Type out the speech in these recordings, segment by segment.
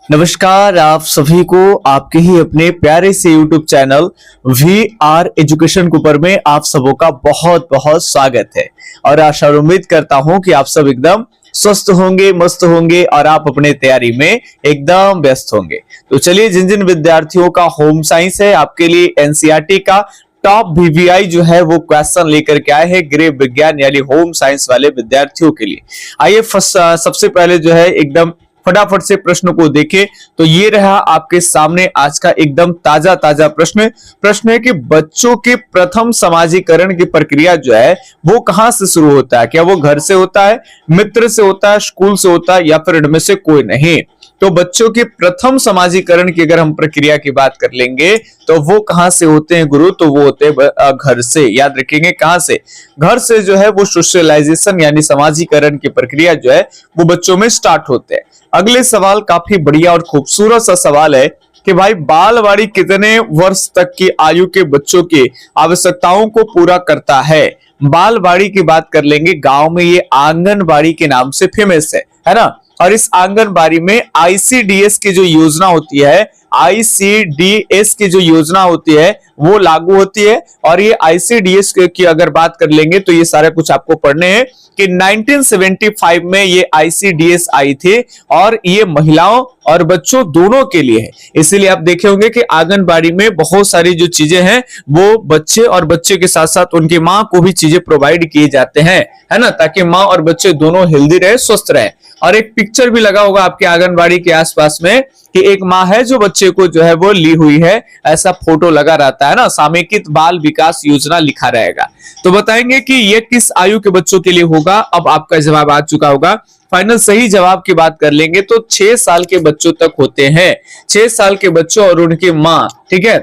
नमस्कार आप सभी को आपके ही अपने प्यारे से YouTube चैनल VR एजुकेशन कुपर में आप सबों का बहुत बहुत स्वागत है। और आशा और उम्मीद करता हूं कि आप सब एकदम स्वस्थ होंगे, मस्त होंगे और आप अपने तैयारी में एकदम व्यस्त होंगे। तो चलिए, जिन जिन विद्यार्थियों का होम साइंस है आपके लिए एनसीईआरटी का टॉप VVI जो है वो क्वेश्चन लेकर के आए हैं गृह विज्ञान यानी होम साइंस वाले विद्यार्थियों के लिए। आइए सबसे पहले जो है एकदम फटाफट से प्रश्न को देखें। तो ये रहा आपके सामने आज का एकदम ताजा ताजा प्रश्न है कि बच्चों के प्रथम समाजीकरण की प्रक्रिया जो है वो कहां से शुरू होता है? क्या वो घर से होता है, मित्र से होता है, स्कूल से होता है या फिर इनमें से कोई नहीं? तो बच्चों के प्रथम समाजीकरण की अगर हम प्रक्रिया की बात कर लेंगे तो वो कहां से होते हैं गुरु? तो वो होते हैं घर से। याद रखेंगे कहां से? घर से जो है वो सोशलाइजेशन यानी समाजीकरण की प्रक्रिया जो है वो बच्चों में स्टार्ट होते हैं। अगले सवाल काफी बढ़िया और खूबसूरत सा सवाल है कि भाई बालवाड़ी कितने वर्ष तक की आयु के बच्चों की आवश्यकताओं को पूरा करता है? बालवाड़ी की बात कर लेंगे, गांव में ये आंगनबाड़ी के नाम से फेमस है ना। और इस आंगनबाड़ी में आईसीडीएस की जो योजना होती है, आईसीडीएस की जो योजना होती है वो लागू होती है। और ये आईसीडीएस की अगर बात कर लेंगे तो ये सारा कुछ आपको पढ़ने हैं कि 1975 में ये आईसीडीएस आई थी और ये महिलाओं और बच्चों दोनों के लिए है। इसीलिए आप देखे होंगे कि आंगनबाड़ी में बहुत सारी जो चीजें हैं वो बच्चे और बच्चे के साथ साथ उनकी माँ को भी चीजें प्रोवाइड किए जाते हैं, है ना, ताकि माँ और बच्चे दोनों हेल्दी रहे, स्वस्थ रहे। और एक पिक्चर भी लगा होगा आपके आंगनबाड़ी के आसपास में कि एक माँ है जो बच्चे को जो है वो ली हुई है, ऐसा फोटो लगा रहता है ना। सामयिक बाल विकास योजना लिखा रहेगा। तो बताएंगे कि ये किस आयु के बच्चों के लिए होगा? अब आपका जवाब आ चुका होगा। फाइनल सही जवाब की बात कर लेंगे तो 6 साल के बच्चों तक होते हैं। 6 साल के बच्चों और उनकी माँ, ठीक है,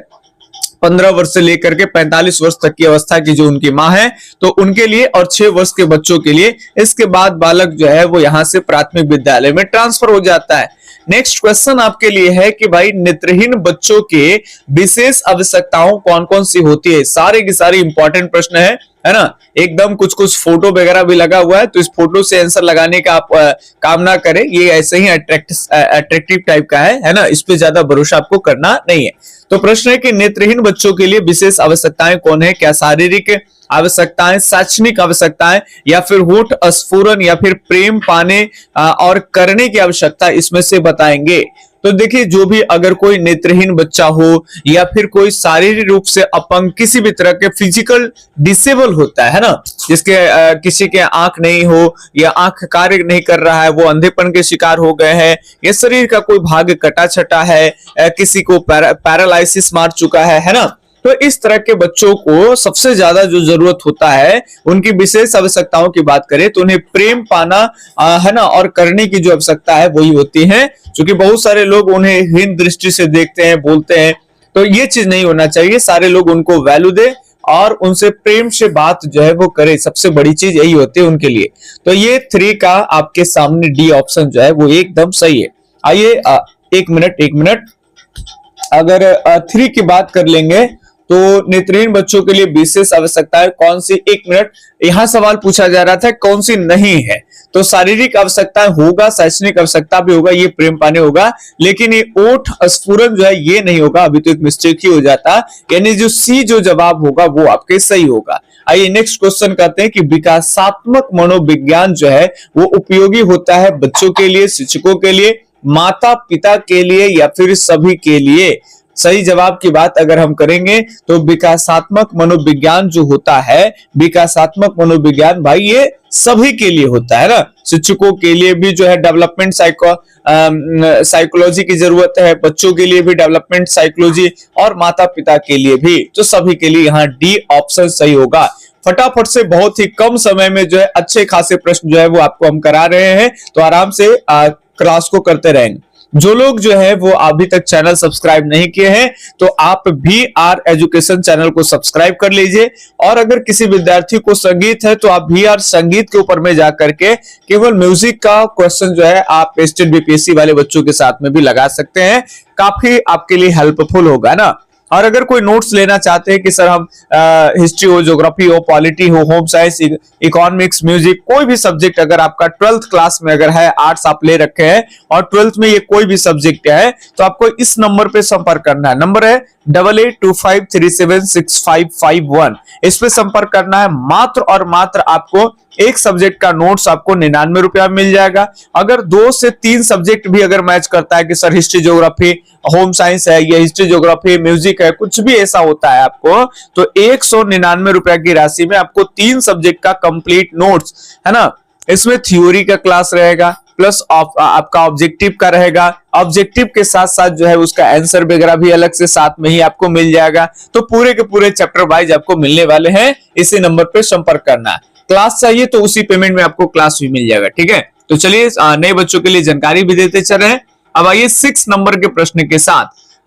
15 वर्ष से लेकर के 45 वर्ष तक की अवस्था की जो उनकी माँ है तो उनके लिए, और 6 वर्ष के बच्चों के लिए। इसके बाद बालक जो है वो यहाँ से प्राथमिक विद्यालय में ट्रांसफर हो जाता है। नेक्स्ट क्वेश्चन आपके लिए है कि भाई नेत्रहीन बच्चों के विशेष आवश्यकताओं कौन कौन सी होती है? सारे की सारी इंपॉर्टेंट प्रश्न है ना। एकदम कुछ कुछ फोटो वगैरह भी लगा हुआ है, तो इस फोटो से आंसर लगाने का आप काम ना करें। ये ऐसे ही अट्रैक्टिव टाइप का है ना, इस पे ज्यादा भरोसा आपको करना नहीं है। तो प्रश्न है कि नेत्रहीन बच्चों के लिए विशेष आवश्यकताएं कौन है? क्या शारीरिक आवश्यकताएं, शैक्षणिक आवश्यकताएं या फिर होठ स्फुरन या फिर प्रेम पाने और करने की आवश्यकता, इसमें से बताएंगे। तो देखिए, जो भी अगर कोई नेत्रहीन बच्चा हो या फिर कोई शारीरिक रूप से अपंग, किसी भी तरह के फिजिकल डिसेबल होता है ना, जिसके किसी के आंख नहीं हो या आंख कार्य नहीं कर रहा है, वो अंधेपन के शिकार हो गए हैं या शरीर का कोई भाग कटा छटा है, किसी को पैरालाइसिस मार चुका है ना, तो इस तरह के बच्चों को सबसे ज्यादा जो जरूरत होता है, उनकी विशेष आवश्यकताओं की बात करें तो उन्हें प्रेम पाना है ना और करने की जो आवश्यकता है वही होती है। क्योंकि बहुत सारे लोग उन्हें हीन दृष्टि से देखते हैं, बोलते हैं, तो ये चीज नहीं होना चाहिए। सारे लोग उनको वैल्यू दे और उनसे प्रेम से बात जो है वो करे, सबसे बड़ी चीज यही होती है उनके लिए। तो ये 3 का आपके सामने डी ऑप्शन जो है वो एकदम सही है। आइए एक मिनट अगर 3 की बात कर लेंगे तो नेत्रहीन बच्चों के लिए विशेष आवश्यकताएं कौन सी? 1 मिनट, यहां सवाल पूछा जा रहा था कौन सी नहीं है। तो शारीरिक आवश्यकताएं होगा, शैक्षणिक आवश्यकता भी होगा, ये प्रेम पाने होगा, लेकिन ये ओठ स्फुरन जो है ये नहीं होगा। अभी तो एक मिस्टेक ही हो जाता, यानी जो सी जो जवाब होगा वो आपके सही होगा। आइए नेक्स्ट क्वेश्चन करते हैं कि विकासात्मक मनोविज्ञान जो है वो उपयोगी होता है बच्चों के लिए, शिक्षकों के लिए, माता पिता के लिए या फिर सभी के लिए? सही जवाब की बात अगर हम करेंगे तो विकासात्मक मनोविज्ञान जो होता है, विकासात्मक मनोविज्ञान भाई ये सभी के लिए होता है ना। शिक्षकों के लिए भी जो है डेवलपमेंट साइकोलॉजी की जरूरत है, बच्चों के लिए भी डेवलपमेंट साइकोलॉजी और माता पिता के लिए भी। तो सभी के लिए यहाँ डी ऑप्शन सही होगा। फटाफट से बहुत ही कम समय में जो है अच्छे खासे प्रश्न जो है वो आपको हम करा रहे हैं, तो आराम से क्लास को करते रहेंगे। जो लोग जो है वो अभी तक चैनल सब्सक्राइब नहीं किए हैं तो आप VR एजुकेशन चैनल को सब्सक्राइब कर लीजिए। और अगर किसी विद्यार्थी को संगीत है तो आप VR संगीत के ऊपर में जाकर के केवल म्यूजिक का क्वेश्चन जो है आप स्टेट BPSC वाले बच्चों के साथ में भी लगा सकते हैं, काफी आपके लिए हेल्पफुल होगा ना। और अगर कोई नोट्स लेना चाहते हैं कि सर हम हिस्ट्री हो, ज्योग्राफी हो, पॉलिटी हो, होम साइंस, इकोनॉमिक्स, म्यूजिक, कोई भी सब्जेक्ट अगर आपका 12th क्लास में अगर है, आर्ट्स आप ले रखे हैं और 12th में ये कोई भी सब्जेक्ट है, तो आपको इस नंबर पे संपर्क करना है। नंबर है 8825376551। इस पे संपर्क करना है। मात्र और मात्र आपको एक सब्जेक्ट का नोट्स आपको 99 रुपया मिल जाएगा। अगर 2 से 3 सब्जेक्ट भी अगर मैच करता है कि sir history geography home science है या हिस्ट्री ज्योग्राफी म्यूजिक है, कुछ भी ऐसा होता है आपको, तो 199 रुपया की राशि में आपको 3 सब्जेक्ट का कंप्लीट नोट्स, है ना, इसमें थ्योरी का क्लास रहेगा प्लस आपका ऑब्जेक्टिव का रहेगा। ऑब्जेक्टिव के साथ साथ जो है उसका आंसर वगैरह भी अलग से साथ में ही आपको मिल जाएगा। तो पूरे के पूरे चैप्टर वाइज आपको मिलने वाले हैं। इसी नंबर पे संपर्क करना है। क्लास चाहिए तो उसी पेमेंट में आपको क्लास भी मिल जाएगा। ठीक है, तो चलिए नए बच्चों के लिए जानकारी भी देते चल रहे हैं। अब आइए 6 नंबर के प्रश्न के साथ।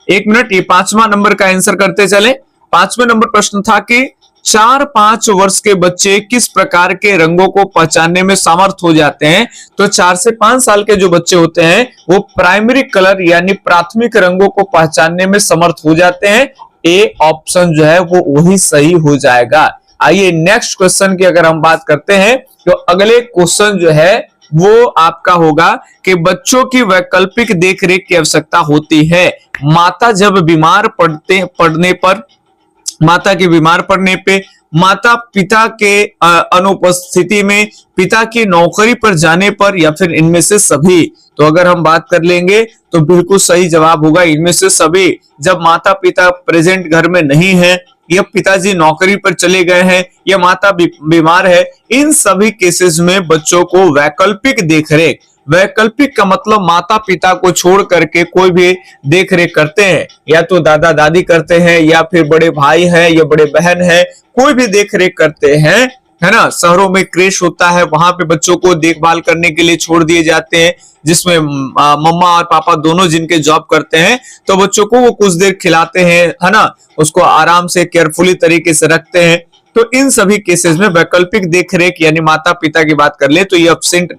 1 मिनट, ये 5वां नंबर का आंसर करते चले। 5वें नंबर प्रश्न था कि 4-5 वर्ष के बच्चे किस प्रकार के रंगों को पहचानने में समर्थ हो जाते हैं। तो 4 से 5 साल के जो बच्चे होते हैं वो प्राइमरी कलर यानी प्राथमिक रंगों को पहचानने में समर्थ हो जाते हैं। ए ऑप्शन जो है वो वही सही हो जाएगा। आइए नेक्स्ट क्वेश्चन की अगर हम बात करते हैं तो अगले क्वेश्चन जो है वो आपका होगा कि बच्चों की वैकल्पिक देखरेख की आवश्यकता होती है। माता जब बीमार पड़ने पर, माता के बीमार पड़ने पे, माता पिता के अनुपस्थिति में, पिता की नौकरी पर जाने पर, या फिर इनमें से सभी। तो अगर हम बात कर लेंगे तो बिल्कुल सही जवाब होगा इनमें से सभी। जब माता पिता प्रेजेंट घर में नहीं है, या पिताजी नौकरी पर चले गए हैं, या माता बीमार है, इन सभी केसेस में बच्चों को वैकल्पिक देखरेख, वैकल्पिक का मतलब माता पिता को छोड़ करके कोई भी देखरेख करते हैं, या तो दादा दादी करते हैं, या फिर बड़े भाई है या बड़े बहन है, कोई भी देखरेख करते हैं, है ना। शहरों में क्रेश होता है, वहां पे बच्चों को देखभाल करने के लिए छोड़ दिए जाते हैं, जिसमें मम्मा और पापा दोनों जिनके जॉब करते हैं, तो बच्चों को वो कुछ देर खिलाते हैं, है ना, उसको आराम से केयरफुली तरीके से रखते हैं। तो इन सभी केसेस में वैकल्पिक देखरेख यानी माता पिता की बात कर ले तो ये एब्सेंट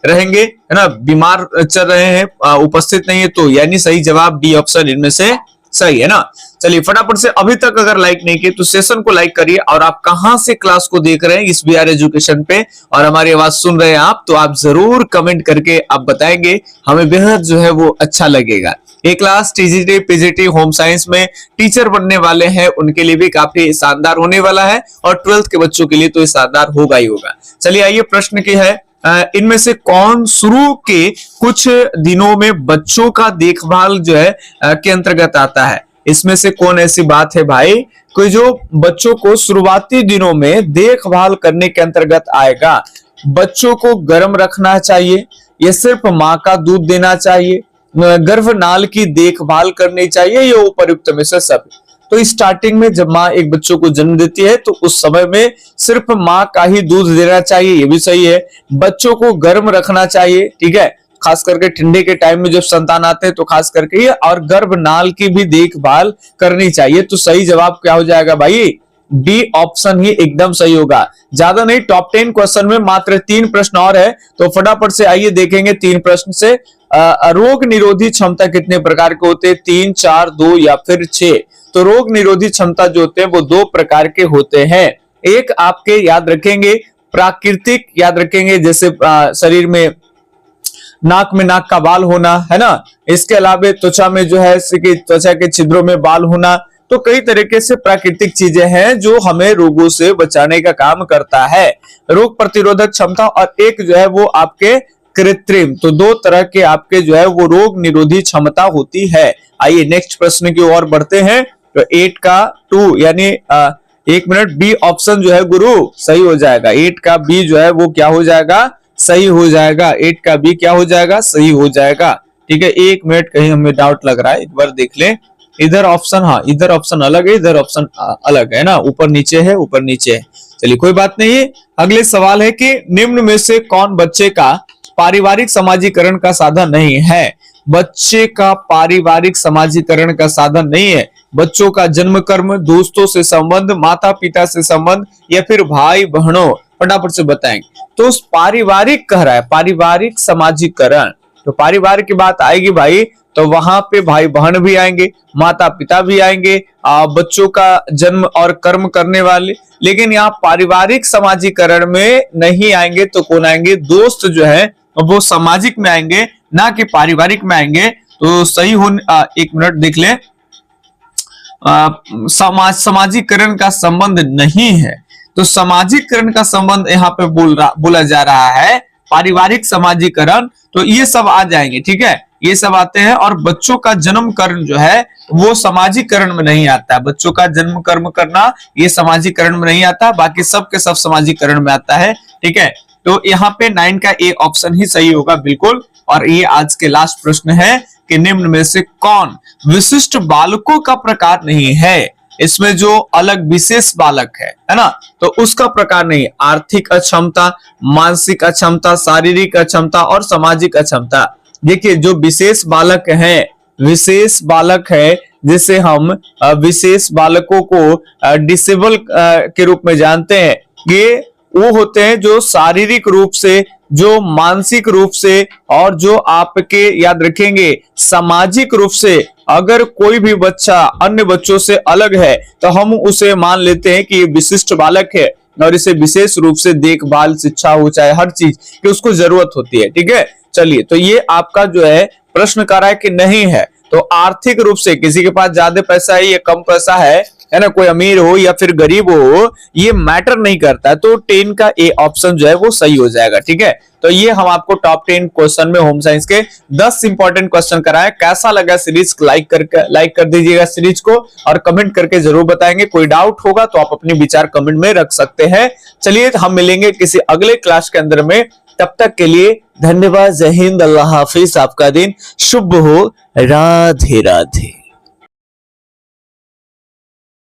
रहेंगे, है ना, बीमार चल रहे हैं, उपस्थित नहीं है, तो यानी सही जवाब डी ऑप्शन इनमें से सही है ना। चलिए फटाफट से, अभी तक अगर लाइक नहीं किए तो सेशन को लाइक करिए। और आप कहां से क्लास को देख रहे हैं इस वीआर एजुकेशन पे और हमारी आवाज सुन रहे हैं आप, तो आप जरूर कमेंट करके आप बताएंगे, हमें बेहद जो है वो अच्छा लगेगा। ये class TGT PGT home science में टीचर बनने वाले हैं उनके लिए भी काफी शानदार होने वाला है, और 12th के बच्चों के लिए तो ये शानदार होगा ही होगा। चलिए आइए प्रश्न की है, इनमें से कौन शुरू के कुछ दिनों में बच्चों का देखभाल जो है के अंतर्गत आता है। इसमें से कौन ऐसी बात है भाई कोई जो बच्चों को शुरुआती दिनों में देखभाल करने के अंतर्गत आएगा। बच्चों को गर्म रखना चाहिए, या सिर्फ माँ का दूध देना चाहिए, गर्भनाल की देखभाल करनी चाहिए, या उपयुक्त में से सब। तो स्टार्टिंग में जब माँ एक बच्चों को जन्म देती है तो उस समय में सिर्फ माँ का ही दूध देना चाहिए, ये भी सही है। बच्चों को गर्म रखना चाहिए, ठीक है, खास करके ठंडे के टाइम में जब संतान आते हैं तो खास करके ये, और गर्भनाल की भी देखभाल करनी चाहिए। तो सही जवाब क्या हो जाएगा भाई, डी ऑप्शन ही एकदम सही होगा। ज्यादा नहीं, टॉप 10 क्वेश्चन में मात्र 3 प्रश्न और है, तो फटाफट से आइए देखेंगे 3 प्रश्न से। रोग निरोधी क्षमता कितने प्रकार के होते हैं, 3, 4, 2 या फिर 6। तो रोग निरोधी क्षमता जो होते हैं वो 2 प्रकार के होते हैं। एक आपके याद रखेंगे प्राकृतिक, याद रखेंगे जैसे शरीर में नाक में नाक का बाल होना, है ना, इसके अलावा त्वचा में जो है त्वचा के छिद्रों में बाल होना। तो कई तरीके से प्राकृतिक चीजें हैं जो हमें रोगों से बचाने का काम करता है। रोग प्रतिरोधक क्षमता, और एक जो है वो आपके कृत्रिम। तो 2 तरह के आपके जो है वो रोग निरोधी क्षमता होती है। आइए नेक्स्ट प्रश्न की ओर बढ़ते हैं। तो 8 का 2 यानी 1 मिनट, बी ऑप्शन जो है गुरु सही हो जाएगा। 8 का बी जो है वो क्या हो जाएगा, सही हो जाएगा। 8 का बी क्या हो जाएगा, सही हो जाएगा। ठीक है, 1 मिनट, कहीं हमें डाउट लग रहा है, एक बार देख लें। इधर ऑप्शन, हाँ इधर ऑप्शन अलग है, इधर ऑप्शन अलग है ना, ऊपर नीचे है, ऊपर नीचे है। चलिए कोई बात नहीं है। अगले सवाल है कि निम्न में से कौन बच्चे का पारिवारिक समाजीकरण का साधन नहीं है। बच्चे का पारिवारिक समाजीकरण का साधन नहीं है। बच्चों का जन्म कर्म, दोस्तों से संबंध, माता पिता से संबंध, या फिर भाई बहनों, फटाफट से बताएंगे। तो उस पारिवारिक कह रहा है, पारिवारिक समाजीकरण, तो परिवार की बात आएगी भाई तो वहां पे भाई बहन भी आएंगे, माता पिता भी आएंगे, बच्चों का जन्म और कर्म करने वाले। लेकिन यहाँ पारिवारिक समाजीकरण में नहीं आएंगे तो कौन आएंगे? दोस्त जो है वो सामाजिक में आएंगे, ना कि पारिवारिक में आएंगे। तो सही हो, एक मिनट देख ले, समाजीकरण का संबंध नहीं है। तो समाजीकरण का संबंध यहाँ पे बोला जा रहा है पारिवारिक समाजीकरण। तो ये सब आ जाएंगे, ठीक है, ये सब आते हैं। और बच्चों का जन्म करण जो है वो समाजीकरण में नहीं आता है। बच्चों का जन्म कर्म करना ये समाजीकरण में नहीं आता, बाकी सब के सब समाजीकरण में आता है, ठीक है। तो यहाँ पे 9 का ए ऑप्शन ही सही होगा बिल्कुल। और ये आज के लास्ट प्रश्न है कि निम्न में से कौन विशिष्ट बालकों का प्रकार नहीं है? इसमें जो अलग विशेष बालक है ना, तो उसका प्रकार नहीं। आर्थिक अक्षमता, मानसिक अक्षमता, शारीरिक अक्षमता और सामाजिक अक्षमता। देखिए जो विशेष बालक है, विशेष बालक है जिसे हम विशेष बालकों को डिसेबल के रूप में जानते हैं, ये वो होते हैं जो शारीरिक रूप से, जो मानसिक रूप से और जो आपके याद रखेंगे सामाजिक रूप से। अगर कोई भी बच्चा अन्य बच्चों से अलग है तो हम उसे मान लेते हैं कि ये विशिष्ट बालक है और इसे विशेष रूप से देखभाल, शिक्षा हो चाहे हर चीज की उसको जरूरत होती है, ठीक है। चलिए, तो ये आपका जो है प्रश्न कर रहा है कि नहीं है। तो आर्थिक रूप से किसी के पास ज्यादा पैसा है या कम पैसा है ना, कोई अमीर हो या फिर गरीब हो, ये मैटर नहीं करता है। तो 10 का ए ऑप्शन जो है वो सही हो जाएगा, ठीक है। तो ये हम आपको टॉप 10 क्वेश्चन में होम साइंस के 10 इंपॉर्टेंट क्वेश्चन कराए। कैसा लगा सीरीज? लाइक कर दीजिएगा सीरीज को और कमेंट करके जरूर बताएंगे। कोई डाउट होगा तो आप अपने विचार कमेंट में रख सकते हैं। चलिए, हम मिलेंगे किसी अगले क्लास के अंदर में। तब तक के लिए धन्यवाद। जय हिंद, अल्लाह हाफिज। आपका दिन शुभ हो। राधे राधे।